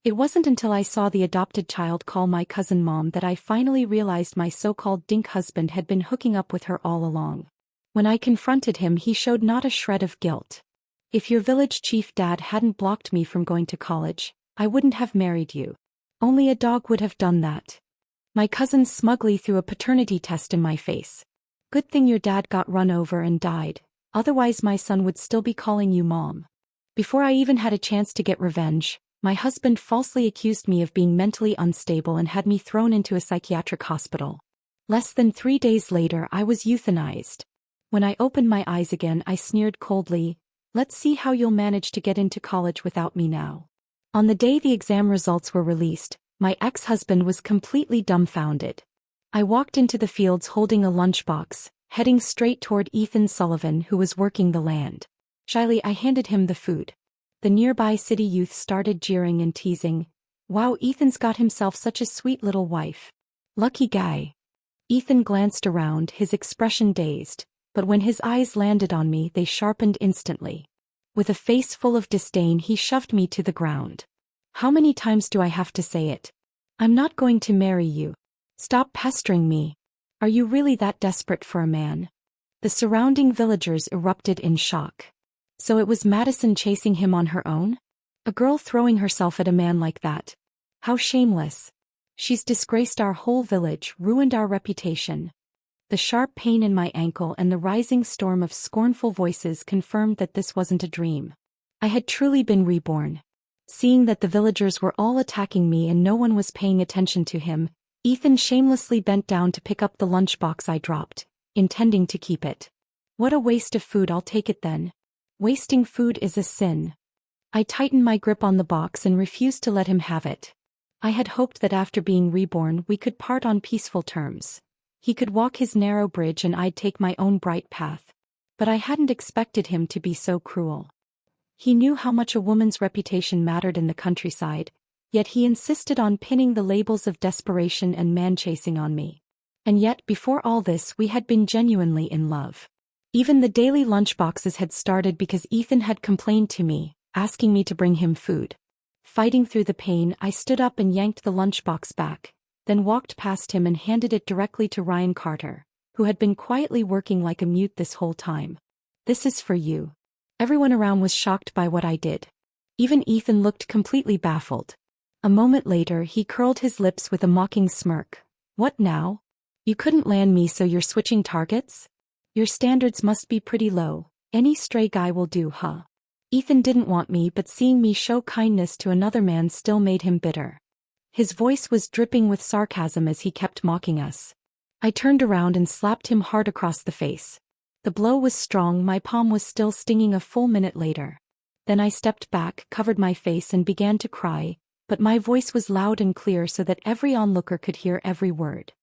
It wasn't until I saw the adopted child call my cousin mom that I finally realized my so-called dink husband had been hooking up with her all along. When I confronted him, he showed not a shred of guilt. If your village chief dad hadn't blocked me from going to college, I wouldn't have married you. Only a dog would have done that. My cousin smugly threw a paternity test in my face. Good thing your dad got run over and died, otherwise my son would still be calling you mom. Before I even had a chance to get revenge, my husband falsely accused me of being mentally unstable and had me thrown into a psychiatric hospital. Less than 3 days later, I was euthanized. When I opened my eyes again, I sneered coldly, "Let's see how you'll manage to get into college without me now." On the day the exam results were released, my ex-husband was completely dumbfounded. I walked into the fields holding a lunchbox, heading straight toward Ethan Sullivan, who was working the land. Shyly, I handed him the food. The nearby city youth started jeering and teasing. "Wow, Ethan's got himself such a sweet little wife. Lucky guy." Ethan glanced around, his expression dazed, but when his eyes landed on me, they sharpened instantly. With a face full of disdain, he shoved me to the ground. "How many times do I have to say it? I'm not going to marry you. Stop pestering me. Are you really that desperate for a man?" The surrounding villagers erupted in shock. So it was Madison chasing him on her own? A girl throwing herself at a man like that? How shameless. She's disgraced our whole village, ruined our reputation. The sharp pain in my ankle and the rising storm of scornful voices confirmed that this wasn't a dream. I had truly been reborn. Seeing that the villagers were all attacking me and no one was paying attention to him, Ethan shamelessly bent down to pick up the lunchbox I dropped, intending to keep it. "What a waste of food, I'll take it then. Wasting food is a sin." I tightened my grip on the box and refused to let him have it. I had hoped that after being reborn we could part on peaceful terms. He could walk his narrow bridge and I'd take my own bright path. But I hadn't expected him to be so cruel. He knew how much a woman's reputation mattered in the countryside, yet he insisted on pinning the labels of desperation and man-chasing on me. And yet, before all this, we had been genuinely in love. Even the daily lunchboxes had started because Ethan had complained to me, asking me to bring him food. Fighting through the pain, I stood up and yanked the lunchbox back, then walked past him and handed it directly to Ryan Carter, who had been quietly working like a mute this whole time. "This is for you." Everyone around was shocked by what I did. Even Ethan looked completely baffled. A moment later, he curled his lips with a mocking smirk. "What now? You couldn't land me, so you're switching targets? Your standards must be pretty low. Any stray guy will do, huh?" Ethan didn't want me, but seeing me show kindness to another man still made him bitter. His voice was dripping with sarcasm as he kept mocking us. I turned around and slapped him hard across the face. The blow was strong, my palm was still stinging a full minute later. Then I stepped back, covered my face and began to cry, but my voice was loud and clear so that every onlooker could hear every word.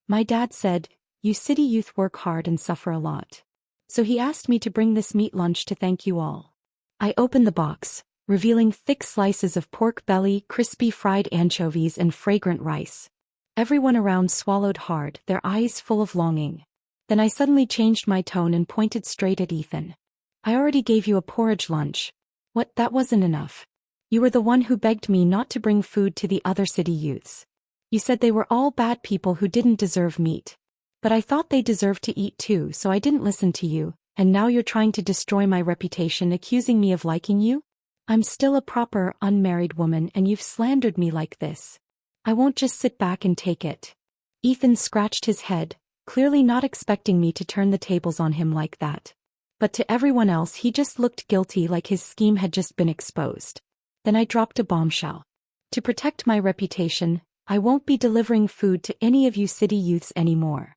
My dad said, "You city youth work hard and suffer a lot. So he asked me to bring this meat lunch to thank you all." I opened the box, revealing thick slices of pork belly, crispy fried anchovies and fragrant rice. Everyone around swallowed hard, their eyes full of longing. Then I suddenly changed my tone and pointed straight at Ethan. "I already gave you a porridge lunch. What, that wasn't enough? You were the one who begged me not to bring food to the other city youths. You said they were all bad people who didn't deserve meat. But I thought they deserved to eat too, so I didn't listen to you, and now you're trying to destroy my reputation, accusing me of liking you? I'm still a proper, unmarried woman and you've slandered me like this. I won't just sit back and take it." Ethan scratched his head, clearly not expecting me to turn the tables on him like that. But to everyone else he just looked guilty, like his scheme had just been exposed. Then I dropped a bombshell. "To protect my reputation, I won't be delivering food to any of you city youths anymore."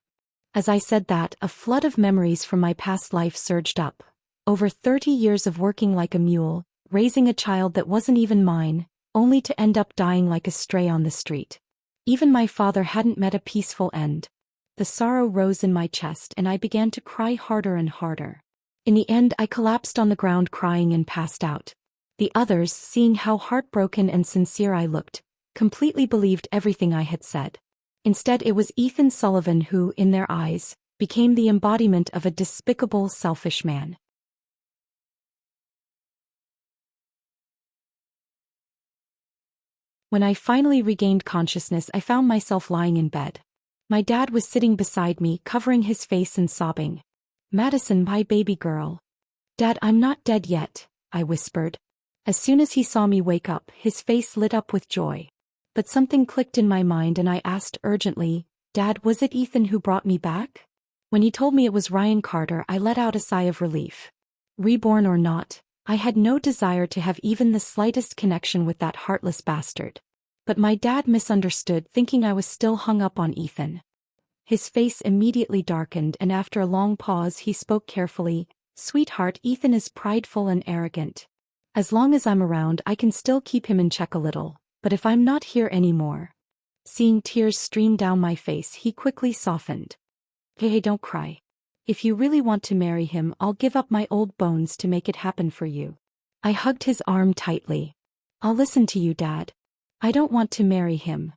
As I said that, a flood of memories from my past life surged up. Over 30 years of working like a mule, raising a child that wasn't even mine, only to end up dying like a stray on the street. Even my father hadn't met a peaceful end. The sorrow rose in my chest and I began to cry harder and harder. In the end, I collapsed on the ground crying and passed out. The others, seeing how heartbroken and sincere I looked, completely believed everything I had said. Instead, it was Ethan Sullivan who, in their eyes, became the embodiment of a despicable, selfish man. When I finally regained consciousness, I found myself lying in bed. My dad was sitting beside me, covering his face and sobbing. "Madison, my baby girl." "Dad, I'm not dead yet," I whispered. As soon as he saw me wake up, his face lit up with joy. But something clicked in my mind and I asked urgently, "Dad, was it Ethan who brought me back?" When he told me it was Ryan Carter, I let out a sigh of relief. Reborn or not, I had no desire to have even the slightest connection with that heartless bastard. But my dad misunderstood, thinking I was still hung up on Ethan. His face immediately darkened and after a long pause he spoke carefully, "Sweetheart, Ethan is prideful and arrogant. As long as I'm around I can still keep him in check a little, but if I'm not here anymore..." Seeing tears stream down my face, he quickly softened. Hey, don't cry. If you really want to marry him, I'll give up my old bones to make it happen for you. I hugged his arm tightly. "I'll listen to you, Dad. I don't want to marry him.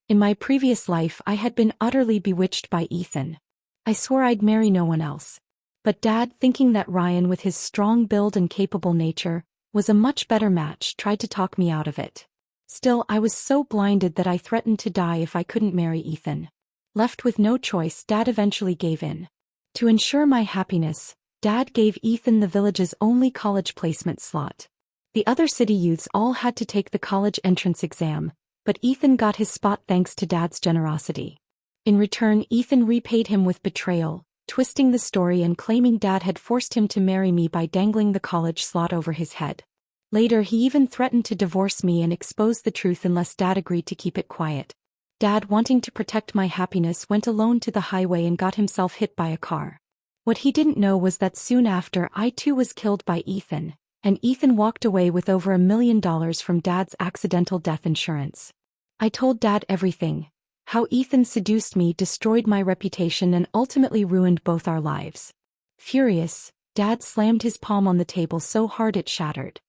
In my previous life I had been utterly bewitched by Ethan. I swore I'd marry no one else. But Dad, thinking that Ryan with his strong build and capable nature was a much better match, tried to talk me out of it. Still, I was so blinded that I threatened to die if I couldn't marry Ethan. Left with no choice, Dad eventually gave in. To ensure my happiness, Dad gave Ethan the village's only college placement slot. The other city youths all had to take the college entrance exam, but Ethan got his spot thanks to Dad's generosity. In return, Ethan repaid him with betrayal, twisting the story and claiming Dad had forced him to marry me by dangling the college slot over his head. Later, he even threatened to divorce me and expose the truth unless Dad agreed to keep it quiet. Dad, wanting to protect my happiness, went alone to the highway and got himself hit by a car. What he didn't know was that soon after I too was killed by Ethan, and Ethan walked away with over $1 million from Dad's accidental death insurance. I told Dad everything, how Ethan seduced me, destroyed my reputation and ultimately ruined both our lives. Furious, Dad slammed his palm on the table so hard it shattered.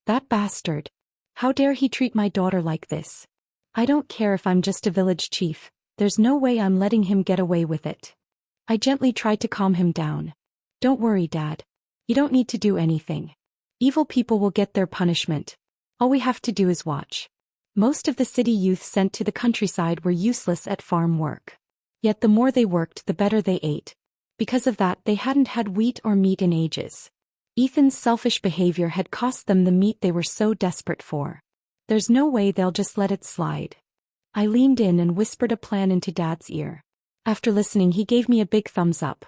"That bastard. How dare he treat my daughter like this? I don't care if I'm just a village chief, there's no way I'm letting him get away with it." I gently tried to calm him down. "Don't worry, Dad. You don't need to do anything. Evil people will get their punishment. All we have to do is watch." Most of the city youth sent to the countryside were useless at farm work. Yet the more they worked, the better they ate. Because of that, they hadn't had wheat or meat in ages. Ethan's selfish behavior had cost them the meat they were so desperate for. There's no way they'll just let it slide. I leaned in and whispered a plan into Dad's ear. After listening, he gave me a big thumbs up.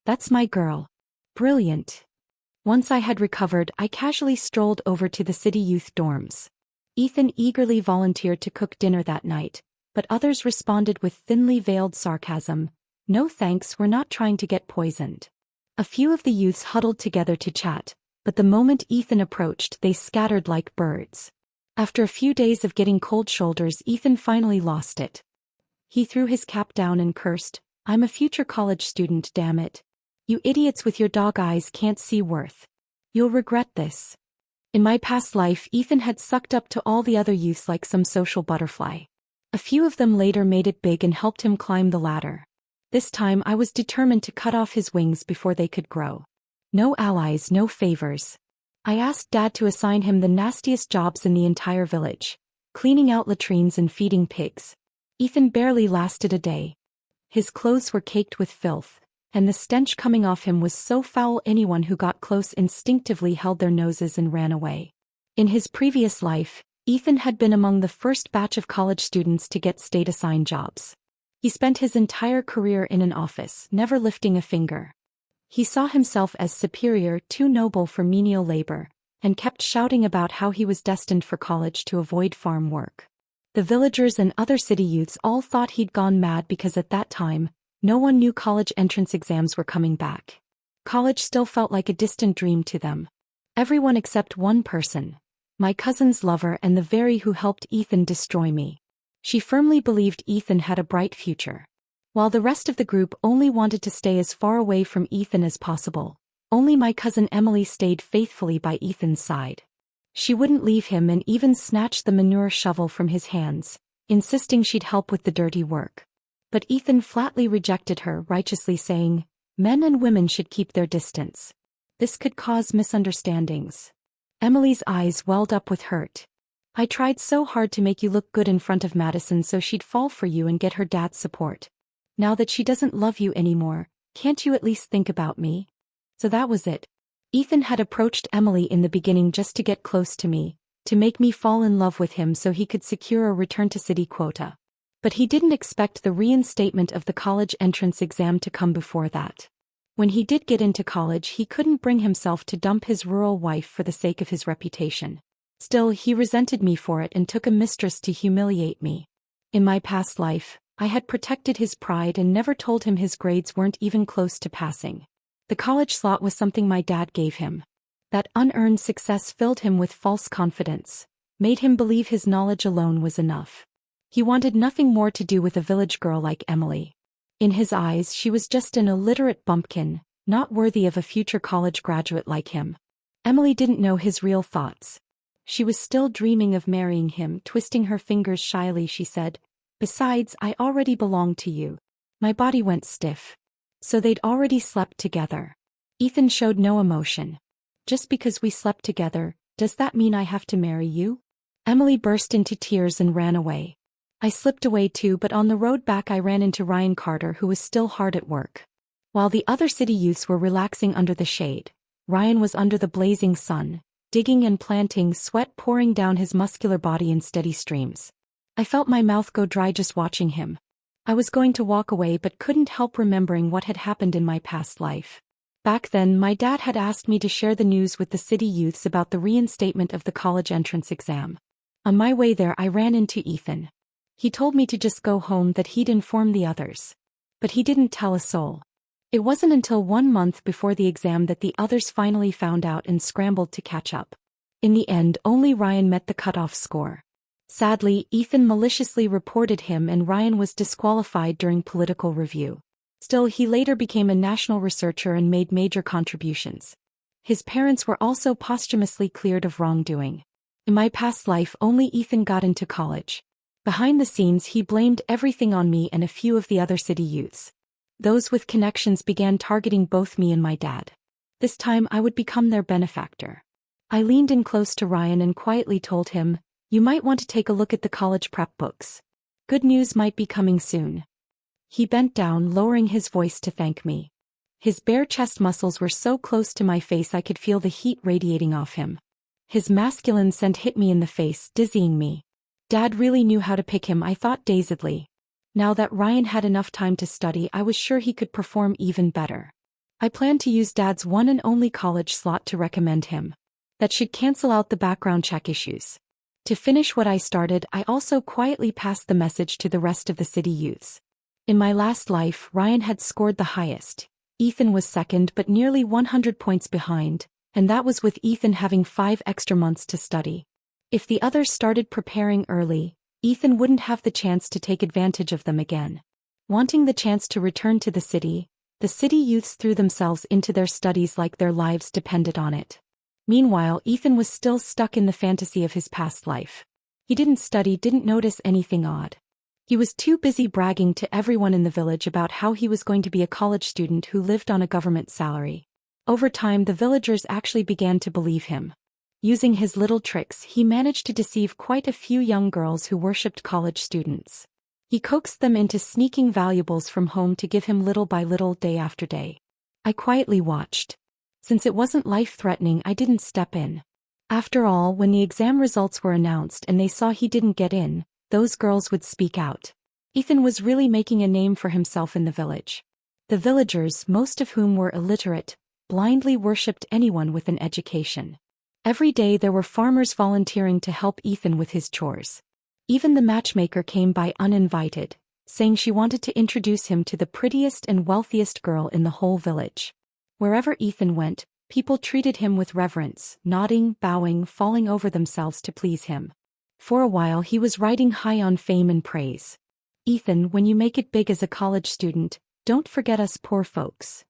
"That's my girl. Brilliant." Once I had recovered, I casually strolled over to the city youth dorms. Ethan eagerly volunteered to cook dinner that night, but others responded with thinly veiled sarcasm. "No thanks, we're not trying to get poisoned." A few of the youths huddled together to chat, but the moment Ethan approached, they scattered like birds. After a few days of getting cold shoulders, Ethan finally lost it. He threw his cap down and cursed, "I'm a future college student, damn it. You idiots with your dog eyes can't see worth. You'll regret this." In my past life, Ethan had sucked up to all the other youths like some social butterfly. A few of them later made it big and helped him climb the ladder. This time I was determined to cut off his wings before they could grow. No allies, no favors. I asked Dad to assign him the nastiest jobs in the entire village, cleaning out latrines and feeding pigs. Ethan barely lasted a day. His clothes were caked with filth, and the stench coming off him was so foul anyone who got close instinctively held their noses and ran away. In his previous life, Ethan had been among the first batch of college students to get state-assigned jobs. He spent his entire career in an office, never lifting a finger. He saw himself as superior, too noble for menial labor, and kept shouting about how he was destined for college to avoid farm work. The villagers and other city youths all thought he'd gone mad because at that time, no one knew college entrance exams were coming back. College still felt like a distant dream to them. Everyone except one person, my cousin's lover and the very who helped Ethan destroy me. She firmly believed Ethan had a bright future. While the rest of the group only wanted to stay as far away from Ethan as possible, only my cousin Emily stayed faithfully by Ethan's side. She wouldn't leave him and even snatched the manure shovel from his hands, insisting she'd help with the dirty work. But Ethan flatly rejected her, righteously saying, "Men and women should keep their distance. This could cause misunderstandings." Emily's eyes welled up with hurt. I tried so hard to make you look good in front of Madison so she'd fall for you and get her dad's support. Now that she doesn't love you anymore, can't you at least think about me? So that was it. Ethan had approached Emily in the beginning just to get close to me, to make me fall in love with him so he could secure a return to city quota. But he didn't expect the reinstatement of the college entrance exam to come before that. When he did get into college, he couldn't bring himself to dump his rural wife for the sake of his reputation. Still, he resented me for it and took a mistress to humiliate me. In my past life, I had protected his pride and never told him his grades weren't even close to passing. The college slot was something my dad gave him. That unearned success filled him with false confidence, made him believe his knowledge alone was enough. He wanted nothing more to do with a village girl like Emily. In his eyes, she was just an illiterate bumpkin, not worthy of a future college graduate like him. Emily didn't know his real thoughts. She was still dreaming of marrying him. Twisting her fingers shyly, she said, "Besides, I already belong to you." My body went stiff. So they'd already slept together. Ethan showed no emotion. "Just because we slept together, does that mean I have to marry you?" Emily burst into tears and ran away. I slipped away too, but on the road back I ran into Ryan Carter, who was still hard at work. While the other city youths were relaxing under the shade, Ryan was under the blazing sun, digging and planting, sweat pouring down his muscular body in steady streams. I felt my mouth go dry just watching him. I was going to walk away but couldn't help remembering what had happened in my past life. Back then, my dad had asked me to share the news with the city youths about the reinstatement of the college entrance exam. On my way there, I ran into Ethan. He told me to just go home, that he'd inform the others. But he didn't tell a soul. It wasn't until 1 month before the exam that the others finally found out and scrambled to catch up. In the end, only Ryan met the cutoff score. Sadly, Ethan maliciously reported him and Ryan was disqualified during political review. Still, he later became a national researcher and made major contributions. His parents were also posthumously cleared of wrongdoing. In my past life, only Ethan got into college. Behind the scenes, he blamed everything on me and a few of the other city youths. Those with connections began targeting both me and my dad. This time I would become their benefactor. I leaned in close to Ryan and quietly told him, "You might want to take a look at the college prep books. Good news might be coming soon." He bent down, lowering his voice to thank me. His bare chest muscles were so close to my face I could feel the heat radiating off him. His masculine scent hit me in the face, dizzying me. Dad really knew how to pick him, I thought dazedly. Now that Ryan had enough time to study, I was sure he could perform even better. I planned to use Dad's one and only college slot to recommend him. That should cancel out the background check issues. To finish what I started, I also quietly passed the message to the rest of the city youths. In my last life, Ryan had scored the highest. Ethan was second but nearly 100 points behind, and that was with Ethan having 5 extra months to study. If the others started preparing early, Ethan wouldn't have the chance to take advantage of them again. Wanting the chance to return to the city youths threw themselves into their studies like their lives depended on it. Meanwhile, Ethan was still stuck in the fantasy of his past life. He didn't study, didn't notice anything odd. He was too busy bragging to everyone in the village about how he was going to be a college student who lived on a government salary. Over time, the villagers actually began to believe him. Using his little tricks, he managed to deceive quite a few young girls who worshipped college students. He coaxed them into sneaking valuables from home to give him little by little, day after day. I quietly watched. Since it wasn't life-threatening, I didn't step in. After all, when the exam results were announced and they saw he didn't get in, those girls would speak out. Ethan was really making a name for himself in the village. The villagers, most of whom were illiterate, blindly worshipped anyone with an education. Every day there were farmers volunteering to help Ethan with his chores. Even the matchmaker came by uninvited, saying she wanted to introduce him to the prettiest and wealthiest girl in the whole village. Wherever Ethan went, people treated him with reverence, nodding, bowing, falling over themselves to please him. For a while he was riding high on fame and praise. "Ethan, when you make it big as a college student, don't forget us poor folks."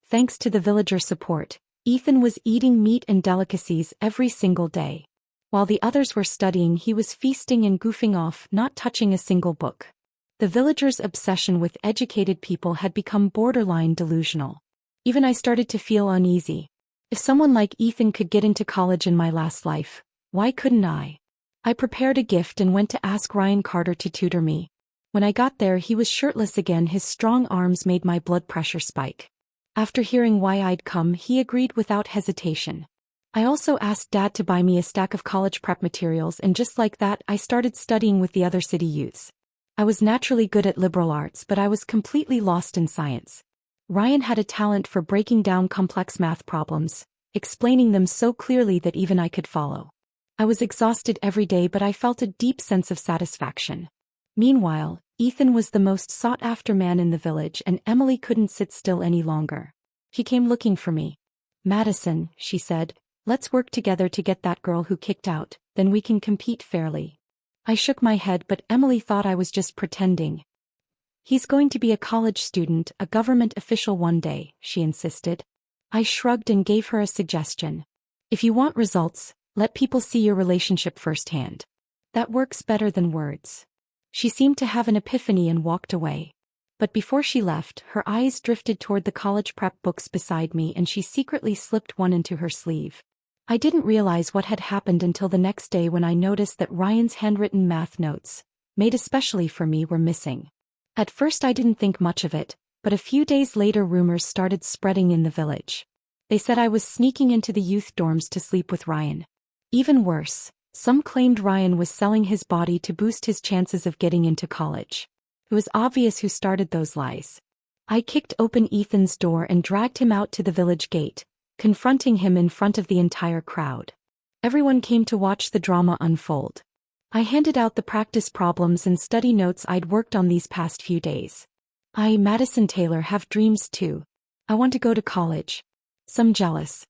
Thanks to the villager support, Ethan was eating meat and delicacies every single day. While the others were studying, he was feasting and goofing off, not touching a single book. The villagers' obsession with educated people had become borderline delusional. Even I started to feel uneasy. If someone like Ethan could get into college in my last life, why couldn't I? I prepared a gift and went to ask Ryan Carter to tutor me. When I got there, he was shirtless again. His strong arms made my blood pressure spike. After hearing why I'd come, he agreed without hesitation. I also asked Dad to buy me a stack of college prep materials, and just like that, I started studying with the other city youths. I was naturally good at liberal arts, but I was completely lost in science. Ryan had a talent for breaking down complex math problems, explaining them so clearly that even I could follow. I was exhausted every day, but I felt a deep sense of satisfaction. Meanwhile, Ethan was the most sought-after man in the village, and Emily couldn't sit still any longer. She came looking for me. "Madison," she said, "let's work together to get that girl who kicked out, then we can compete fairly." I shook my head, but Emily thought I was just pretending. "He's going to be a college student, a government official one day," she insisted. I shrugged and gave her a suggestion. "If you want results, let people see your relationship firsthand. That works better than words." She seemed to have an epiphany and walked away. But before she left, her eyes drifted toward the college prep books beside me, and she secretly slipped one into her sleeve. I didn't realize what had happened until the next day, when I noticed that Ryan's handwritten math notes, made especially for me, were missing. At first I didn't think much of it, but a few days later rumors started spreading in the village. They said I was sneaking into the youth dorms to sleep with Ryan. Even worse, some claimed Ryan was selling his body to boost his chances of getting into college. It was obvious who started those lies. I kicked open Ethan's door and dragged him out to the village gate, confronting him in front of the entire crowd. Everyone came to watch the drama unfold. I handed out the practice problems and study notes I'd worked on these past few days. "I, Madison Taylor, have dreams too. I want to go to college. Some jealous.